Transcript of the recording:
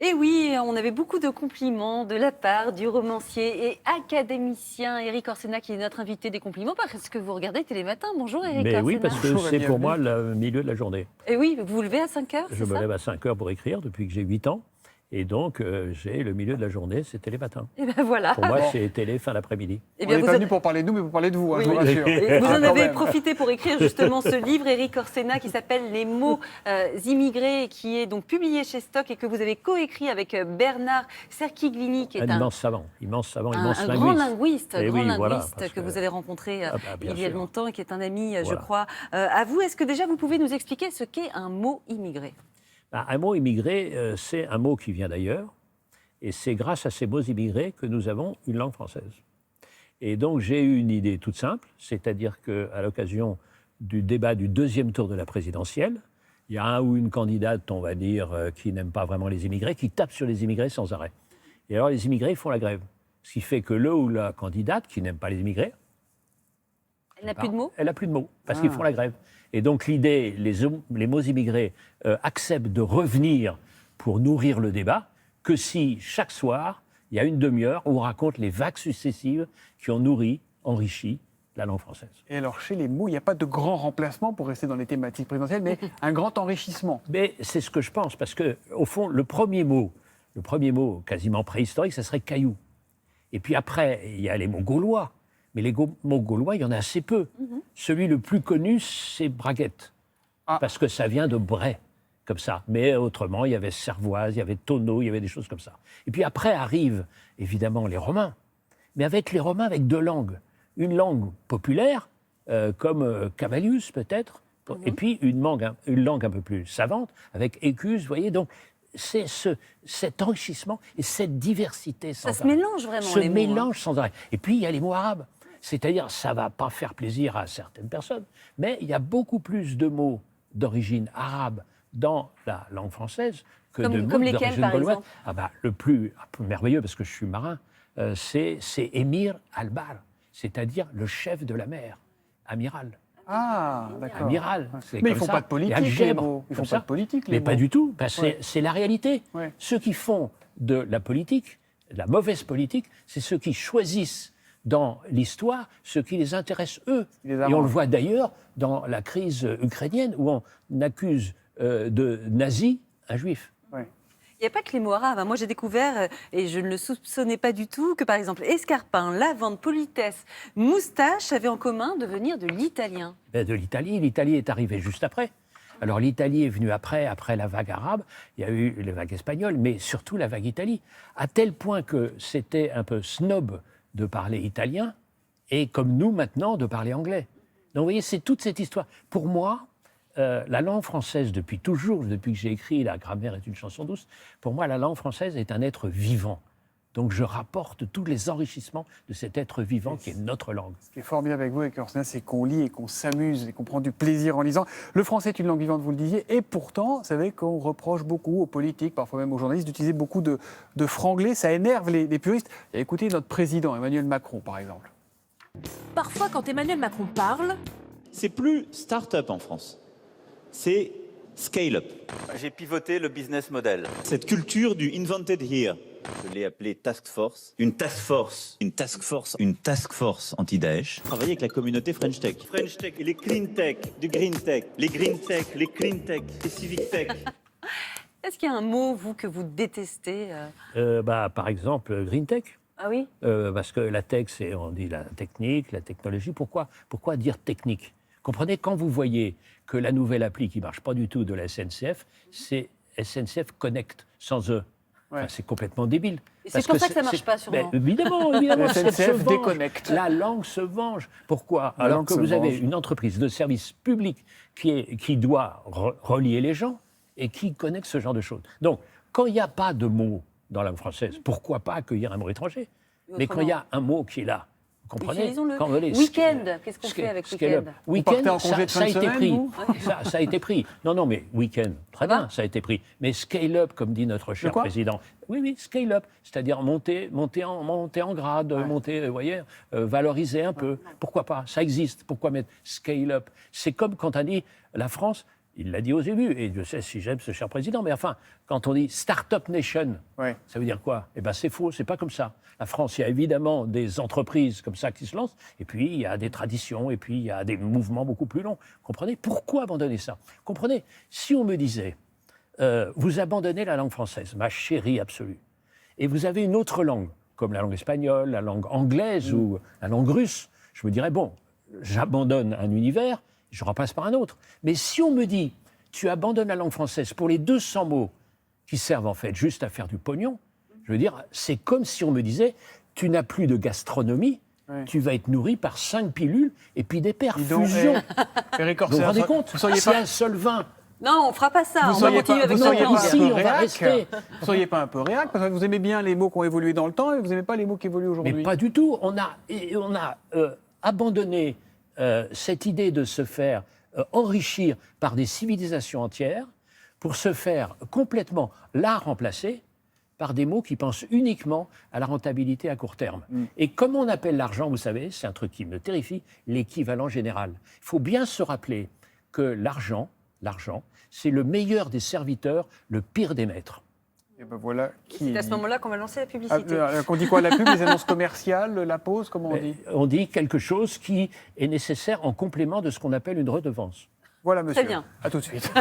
Et oui, on avait beaucoup de compliments de la part du romancier et académicien Éric Orsena, qui est notre invité des compliments, parce que vous regardez Télématin. Bonjour Éric Mais oui, Orsena. parce que Bonjour et c'est pour bienvenue. moi le milieu de la journée. Et oui, vous vous levez à 5 heures, Je c'est me ça? lève à 5 heures pour écrire depuis que j'ai 8 ans. Et donc, j'ai le milieu de la journée, c'est Télématin. Et bien voilà. Pour moi, Bon. c'est télé fin d'après-midi. Eh On bien, n'est vous pas en- venu pour parler de nous, mais pour parler de vous, hein, Oui. je vous rassure. Et vous Ah, en quand avez même. profité pour écrire justement ce livre, Éric Orsena, qui s'appelle Les mots immigrés, qui est donc publié chez Stock et que vous avez coécrit avec Bernard Cerchiglini, qui est Un immense savant, immense un linguiste. grand linguiste, Eh oui, voilà, linguiste parce que vous avez rencontré Ah bah, bien il y a sûr. longtemps et qui est un ami, je Voilà. crois, à vous. Est-ce que déjà vous pouvez nous expliquer ce qu'est un mot immigré? Un mot immigré, c'est un mot qui vient d'ailleurs. Et c'est grâce à ces mots immigrés que nous avons une langue française. Et donc, j'ai eu une idée toute simple, c'est-à-dire qu'à l'occasion du débat du deuxième tour de la présidentielle, il y a un ou une candidate, on va dire, qui n'aime pas vraiment les immigrés, qui tape sur les immigrés sans arrêt. Et alors, les immigrés font la grève. Ce qui fait que le ou la candidate, qui n'aime pas les immigrés, Elle n'a plus de mots? elle n'a plus de mots, parce qu'ils font la grève. Et donc, l'idée, les mots immigrés acceptent de revenir pour nourrir le débat, que si chaque soir, il y a une demi-heure où on raconte les vagues successives qui ont nourri, enrichi la langue française. Et alors, chez les mots, il n'y a pas de grand remplacement pour rester dans les thématiques présidentielles, mais un grand enrichissement. Mais c'est ce que je pense, parce que au fond, le premier mot quasiment préhistorique, ça serait caillou. Et puis après, il y a les mots gaulois. Mais les mots gaulois, il y en a assez peu. Celui le plus connu, c'est braguette, Ah. parce que ça vient de Bray, comme ça. Mais autrement, il y avait cervoise, il y avait tonneau, il y avait des choses comme ça. Et puis après arrivent évidemment les Romains, mais avec les Romains, avec deux langues. Une langue populaire, comme Cavalius peut-être, et puis une langue un peu plus savante, avec Écus, vous voyez. Donc c'est cet enrichissement et cette diversité sans Ça se arrêt. mélange vraiment, Ce les mots, mélange sans arrêt. Et puis il y a les mots arabes. C'est-à-dire, ça ne va pas faire plaisir à certaines personnes, mais il y a beaucoup plus de mots d'origine arabe dans la langue française que Comme- de mots comme lesquels, d'origine par gauloise. exemple? Ah bah, le plus merveilleux, parce que je suis marin, c'est Émir al-Bar, c'est-à-dire le chef de la mer, amiral. Ah, d'accord. Amiral. c'est Mais ils comme font ça. pas de politique, Et les algèbre, mots. Ils comme font pas ça. de politique, les Mais mots. pas du tout. Bah, Ouais. c'est la réalité. Ouais. Ceux qui font de la politique, de la mauvaise politique, c'est ceux qui choisissent dans l'histoire ce qui les intéresse eux. Ils les Et on arrangent. le voit d'ailleurs dans la crise ukrainienne où on accuse de nazi un juif. Ouais. Il n'y a pas que les mots arabes. Moi, j'ai découvert, et je ne le soupçonnais pas du tout, que par exemple, escarpin, lavande, politesse, moustache avaient en commun de venir de l'italien. Ben, de l'Italie. L'Italie est arrivée juste après. Alors l'Italie est venue après la vague arabe, il y a eu les vagues espagnoles, mais surtout la vague Italie, à tel point que c'était un peu snob de parler italien, et comme nous maintenant, de parler anglais. Donc vous voyez, c'est toute cette histoire. Pour moi, la langue française, depuis toujours, depuis que j'ai écrit La grammaire est une chanson douce, pour moi, la langue française est un être vivant. Donc je rapporte tous les enrichissements de cet être vivant qui est notre langue. Ce qui est formidable avec vous, avec Orsena, c'est qu'on lit et qu'on s'amuse et qu'on prend du plaisir en lisant. Le français est une langue vivante, vous le disiez, et pourtant, vous savez qu'on reproche beaucoup aux politiques, parfois même aux journalistes, d'utiliser beaucoup de franglais. Ça énerve les puristes. Et écoutez notre président, Emmanuel Macron, par exemple. Parfois, quand Emmanuel Macron parle, C'est plus start-up en France, c'est scale-up. J'ai pivoté le business model. Cette culture du invented here, je l'ai appelé task force. Une task force, une task force, une task force anti-Daesh. Travailler avec la communauté French Tech. French Tech et les clean tech, du green tech, les green tech, les clean tech, les civic tech. Est-ce qu'il y a un mot, vous, que vous détestez Par exemple, Green Tech. Ah oui? Parce que la tech, on dit la technique, la technologie. Pourquoi dire technique? Comprenez, quand vous voyez que la nouvelle appli qui ne marche pas du tout de la SNCF, c'est SNCF Connect, sans E. Ouais. Enfin, c'est complètement débile. Et c'est Parce pour que ça que ça ne marche pas, sûrement. Ben, évidemment, La ça se SNCF venge. déconnecte. La langue se venge. Pourquoi? La Alors langue que se vous avez venge. une entreprise de service public qui doit relier les gens et qui connecte ce genre de choses. Donc, quand il n'y a pas de mot dans la langue française, pourquoi pas accueillir un mot étranger? Mais quand il y a un mot qui est là, vous comprenez? Utilisons-le. Quand vous allez- Week-end, qu'est-ce qu'on fait avec scale-up. week-end? partez en Week-end, congé de ça fin a de été semaine, pris. vous Ça a été pris. Non, mais week-end, très bien, ça a été pris. Mais scale-up, comme dit notre cher quoi président. Oui, scale-up, c'est-à-dire monter en grade, monter, vous voyez, valoriser un peu. Pourquoi pas? Ça existe. Pourquoi mettre scale-up? C'est comme quand on dit la France Il l'a dit au début, et je sais si j'aime ce cher président, mais enfin, quand on dit Start-up Nation, Ouais. ça veut dire quoi? Eh bien, c'est faux, c'est pas comme ça. La France, il y a évidemment des entreprises comme ça qui se lancent, et puis il y a des traditions, et puis il y a des mouvements beaucoup plus longs. Comprenez? Pourquoi abandonner ça? Comprenez? Si on me disait, vous abandonnez la langue française, ma chérie absolue, et vous avez une autre langue, comme la langue espagnole, la langue anglaise ou la langue russe, je me dirais, bon, j'abandonne un univers, je remplace par un autre. Mais si on me dit, tu abandonnes la langue française pour les 200 mots qui servent en fait juste à faire du pognon, je veux dire, c'est comme si on me disait, tu n'as plus de gastronomie, Ouais. tu vas être nourri par 5 pilules et puis des Dis donc, perfusions. Eric Vous vous Orsena, rendez compte? vous seriez C'est pas, un seul vin. Non, on fera pas ça. vous On va seriez continuer pas, avec vous notre seriez Non, pas ici, un peu on va réac rester. Vous seriez pas un peu réac parce que vous aimez bien les mots qui ont évolué dans le temps et vous n'aimez pas les mots qui évoluent aujourd'hui. Mais pas du tout. On a abandonné cette idée de se faire enrichir par des civilisations entières pour se faire complètement la remplacer par des mots qui pensent uniquement à la rentabilité à court terme. Et comme on appelle l'argent, vous savez, c'est un truc qui me terrifie, l'équivalent général. Il faut bien se rappeler que l'argent, c'est le meilleur des serviteurs, le pire des maîtres. Et ben voilà qui. C'est à ce moment-là qu'on va lancer la Ah, publicité. qu'on dit quoi, la pub, les annonces commerciales, la pause, comment on dit? On dit quelque chose qui est nécessaire en complément de ce qu'on appelle une redevance. Voilà, monsieur. bien. À tout de suite.